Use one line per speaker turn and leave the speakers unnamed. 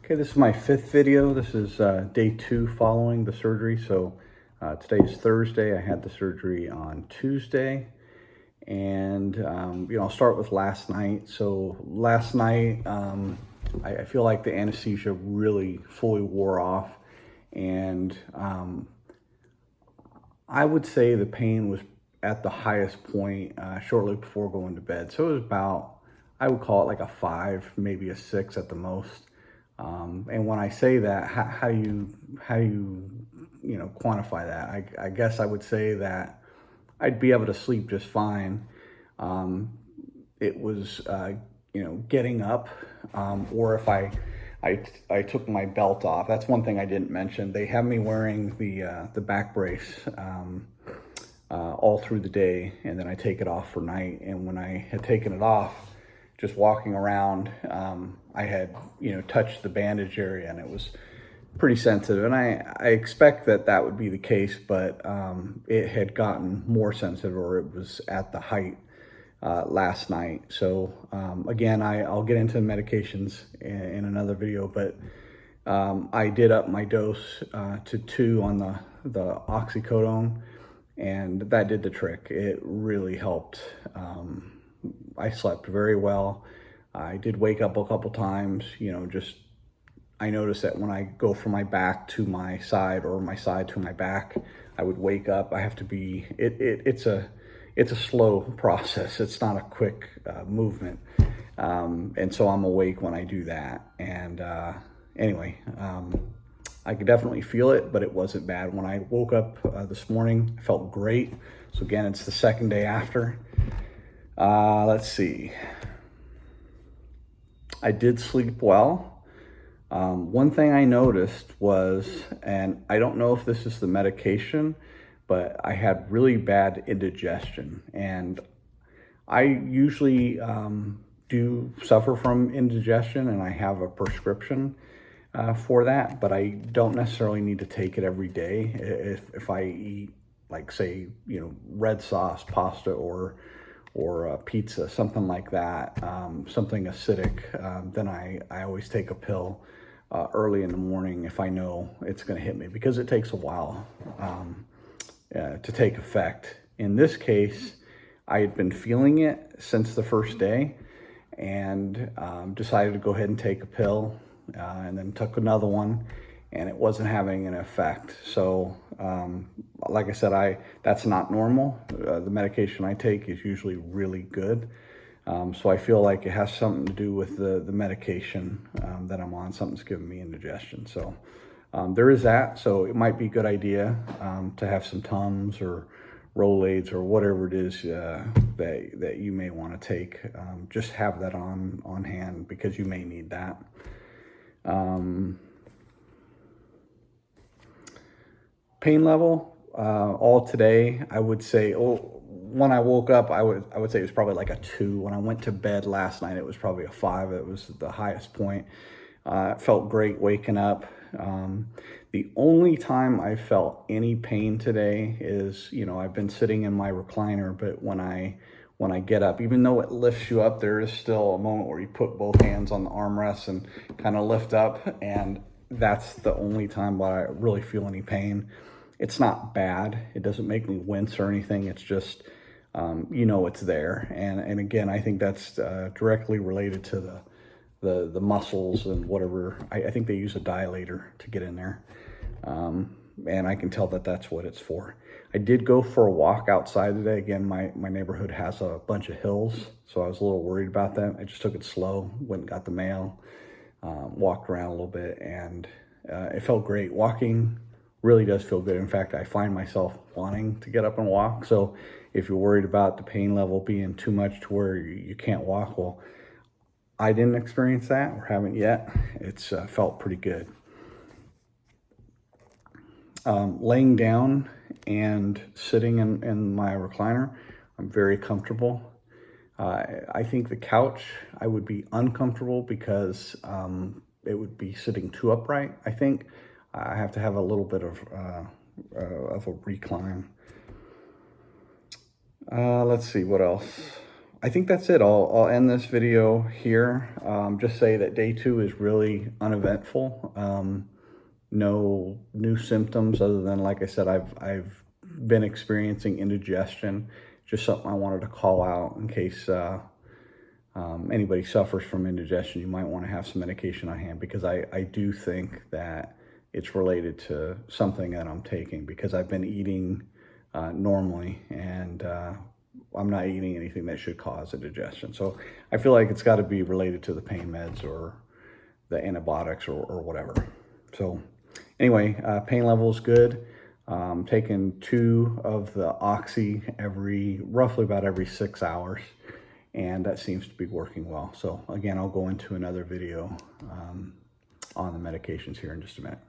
Okay, this is my 5th video. This is day 2 following the surgery. So today is Thursday. I had the surgery on Tuesday. And, I'll start with last night. So last night, I feel like the anesthesia really fully wore off. And I would say the pain was at the highest point shortly before going to bed. So it was about, I would call it like a 5, maybe a 6 at the most. And when I say that, how do you quantify that? I guess I would say that I'd be able to sleep just fine. It was, getting up, or if I took my belt off. That's one thing I didn't mention. They have me wearing the back brace all through the day, and then I take it off for night. And when I had taken it off, just walking around, I had, touched the bandage area, and it was pretty sensitive. And I expect that would be the case, but it had gotten more sensitive, or it was at the height last night. So again, I'll get into the medications in another video, but I did up my dose to 2 on the oxycodone, and that did the trick. It really helped. I slept very well. I did wake up a couple times, I noticed that when I go from my back to my side or my side to my back, I would wake up. I have to be, it's a slow process. It's not a quick movement. And so I'm awake when I do that. And anyway, I could definitely feel it, but it wasn't bad. When I woke up this morning, I felt great. So again, it's the second day after. Let's see. I did sleep well. One thing I noticed was, and I don't know if this is the medication, but I had really bad indigestion. And I usually do suffer from indigestion, and I have a prescription for that, but I don't necessarily need to take it every day. If I eat, like, say, red sauce, pasta, or pizza, something like that, something acidic, then I always take a pill early in the morning if I know it's going to hit me, because it takes a while to take effect. In this case, I had been feeling it since the first day, and decided to go ahead and take a pill, and then took another one, and it wasn't having an effect. So like I said, that's not normal. The medication I take is usually really good. So I feel like it has something to do with the medication that I'm on. Something's giving me indigestion. So there is that. So it might be a good idea to have some Tums or Rolaids or whatever it is that you may want to take. Just have that on hand, because you may need that. Pain level, all today, I would say, when I woke up, I would say it was probably like a 2. When I went to bed last night, it was probably a 5. It was the highest point. It felt great waking up. The only time I felt any pain today is, I've been sitting in my recliner, but when I get up, even though it lifts you up, there is still a moment where you put both hands on the armrests and kind of lift up, and that's the only time where I really feel any pain. It's not bad. It doesn't make me wince or anything. It's just, it's there. And again, I think that's directly related to the muscles and whatever. I think they use a dilator to get in there. And I can tell that that's what it's for. I did go for a walk outside today. Again, my neighborhood has a bunch of hills, so I was a little worried about that. I just took it slow, went and got the mail, walked around a little bit, and it felt great. Walking really does feel good. In fact, I find myself wanting to get up and walk. So if you're worried about the pain level being too much to where you can't walk, well, I didn't experience that, or haven't yet. It's felt pretty good. Laying down and sitting in my recliner, I'm very comfortable. I think the couch, I would be uncomfortable because it would be sitting too upright. I think I have to have a little bit of a recline. Let's see what else. I think that's it. I'll end this video here. Just say that day 2 is really uneventful. No new symptoms other than, like I said, I've been experiencing indigestion. Just something I wanted to call out in case anybody suffers from indigestion. You might want to have some medication on hand, because I do think that it's related to something that I'm taking, because I've been eating normally, and I'm not eating anything that should cause indigestion. So I feel like it's got to be related to the pain meds or the antibiotics or whatever. So anyway, pain level is good. Taking 2 of the Oxy roughly about every 6 hours, and that seems to be working well. So again, I'll go into another video on the medications here in just a minute.